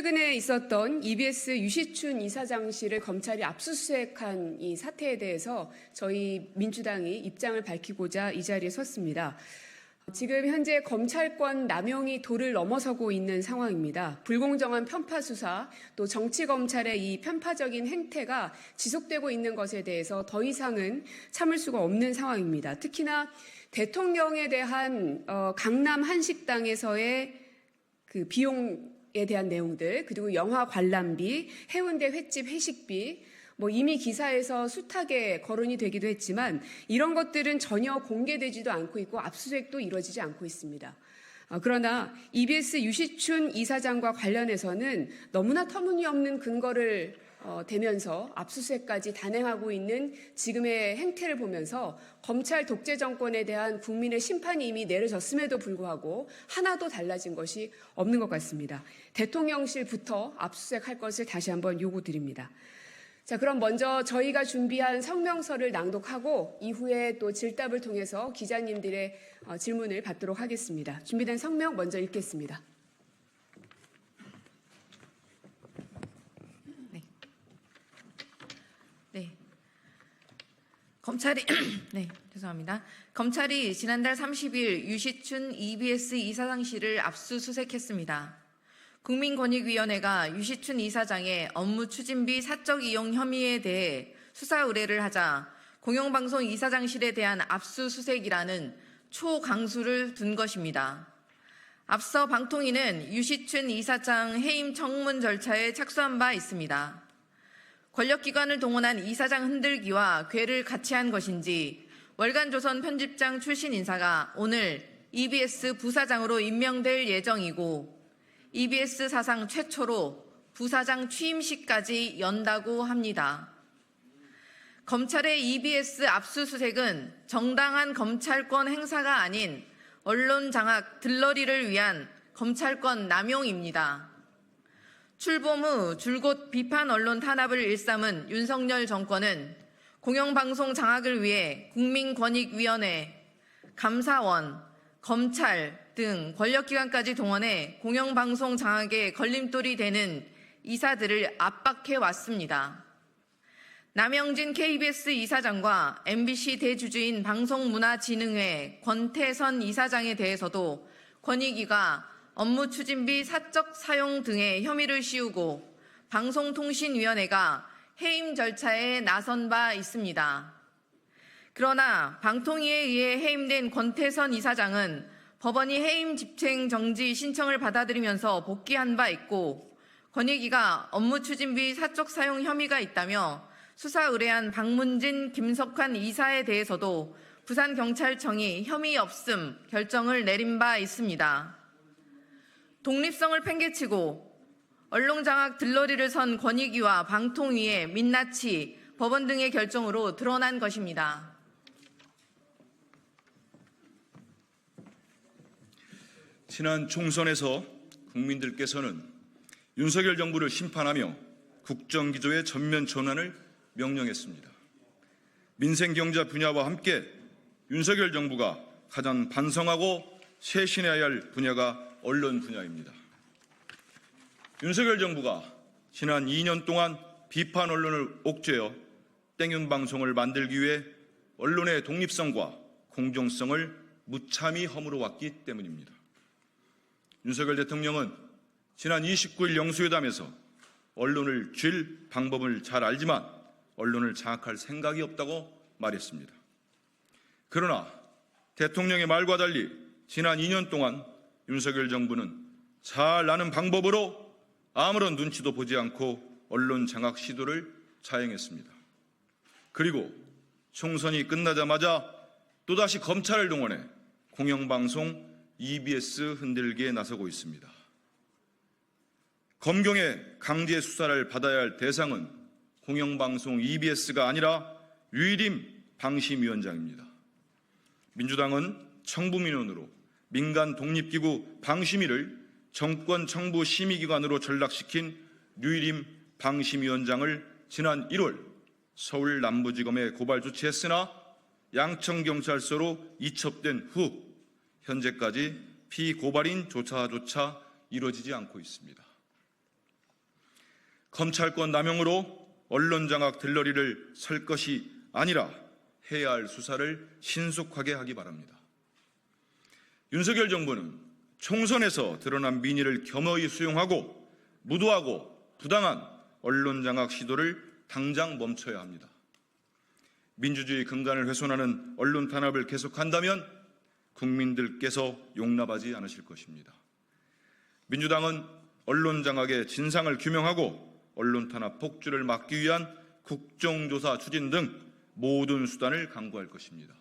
최근에 있었던 EBS 유시춘 이사장실을 검찰이 압수수색한 이 사태에 대해서 저희 민주당이 입장을 밝히고자 이 자리에 섰습니다. 지금 현재 검찰권 남용이 도를 넘어서고 있는 상황입니다. 불공정한 편파 수사, 또 정치검찰의 이 편파적인 행태가 지속되고 있는 것에 대해서 더 이상은 참을 수가 없는 상황입니다. 특히나 대통령에 대한 강남 한식당에서의 그 비용에 대한 내용들, 그리고 영화 관람비, 해운대 횟집 회식비, 이미 기사에서 숱하게 거론이 되기도 했지만 이런 것들은 전혀 공개되지도 않고 있고 압수수색도 이루어지지 않고 있습니다. 그러나 EBS 유시춘 이사장과 관련해서는 너무나 터무니없는 근거를 대면서 압수수색까지 단행하고 있는 지금의 행태를 보면서 검찰 독재 정권에 대한 국민의 심판이 이미 내려졌음에도 불구하고 하나도 달라진 것이 없는 것 같습니다. 대통령실부터 압수수색할 것을 다시 한번 요구드립니다. 자, 그럼 먼저 저희가 준비한 성명서를 낭독하고 이후에 또 질답을 통해서 기자님들의 질문을 받도록 하겠습니다. 준비된 성명 먼저 읽겠습니다. 검찰이 지난달 30일 유시춘 EBS 이사장실을 압수수색했습니다. 국민권익위원회가 유시춘 이사장의 업무 추진비 사적 이용 혐의에 대해 수사 의뢰를 하자 공영방송 이사장실에 대한 압수수색이라는 초강수를 둔 것입니다. 앞서 방통위는 유시춘 이사장 해임 청문 절차에 착수한 바 있습니다. 권력기관을 동원한 이사장 흔들기와 궤를 같이 한 것인지 월간조선 편집장 출신 인사가 오늘 EBS 부사장으로 임명될 예정이고 EBS 사상 최초로 부사장 취임식까지 연다고 합니다. 검찰의 EBS 압수수색은 정당한 검찰권 행사가 아닌 언론 장악 들러리를 위한 검찰권 남용입니다. 출범 후 줄곧 비판 언론 탄압을 일삼은 윤석열 정권은 공영방송 장악을 위해 국민권익위원회, 감사원, 검찰 등 권력기관까지 동원해 공영방송 장악에 걸림돌이 되는 이사들을 압박해 왔습니다. 남영진 KBS 이사장과 MBC 대주주인 방송문화진흥회 권태선 이사장에 대해서도 권익위가 업무 추진비 사적 사용 등의 혐의를 씌우고 방송통신위원회가 해임 절차에 나선 바 있습니다. 그러나 방통위에 의해 해임된 권태선 이사장은 법원이 해임 집행 정지 신청을 받아들이면서 복귀한 바 있고 권익위가 업무 추진비 사적 사용 혐의가 있다며 수사 의뢰한 박문진, 김석환 이사에 대해서도 부산경찰청이 혐의 없음 결정을 내린 바 있습니다. 독립성을 팽개치고 언론장악 들러리를 선 권익위와 방통위의 민낯이 법원 등의 결정으로 드러난 것입니다. 지난 총선에서 국민들께서는 윤석열 정부를 심판하며 국정기조의 전면 전환을 명령했습니다. 민생경제 분야와 함께 윤석열 정부가 가장 반성하고 쇄신해야 할 분야가 언론 분야입니다. 윤석열 정부가 지난 2년 동안 비판 언론을 옥죄어 땡윤 방송을 만들기 위해 언론의 독립성과 공정성을 무참히 허물어 왔기 때문입니다. 윤석열 대통령은 지난 29일 영수회담에서 언론을 쥘 방법을 잘 알지만 언론을 장악할 생각이 없다고 말했습니다. 그러나 대통령의 말과 달리 지난 2년 동안 윤석열 정부는 잘 아는 방법으로 아무런 눈치도 보지 않고 언론 장악 시도를 자행했습니다. 그리고 총선이 끝나자마자 또다시 검찰을 동원해 공영방송 EBS 흔들기에 나서고 있습니다. 검경의 강제 수사를 받아야 할 대상은 공영방송 EBS가 아니라 류일임 방심위원장입니다. 민주당은 청부민원으로 민간 독립기구 방심위를 정권 청부 심의기관으로 전락시킨 류일임 방심위원장을 지난 1월 서울 남부지검에 고발 조치했으나 양천경찰서로 이첩된 후 현재까지 피고발인 조사조차 이루어지지 않고 있습니다. 검찰권 남용으로 언론장악 들러리를 설 것이 아니라 해야 할 수사를 신속하게 하기 바랍니다. 윤석열 정부는 총선에서 드러난 민의를 겸허히 수용하고 무도하고 부당한 언론장악 시도를 당장 멈춰야 합니다. 민주주의 근간을 훼손하는 언론 탄압을 계속한다면 국민들께서 용납하지 않으실 것입니다. 민주당은 언론 장악의 진상을 규명하고 언론 탄압 폭주를 막기 위한 국정조사 추진 등 모든 수단을 강구할 것입니다.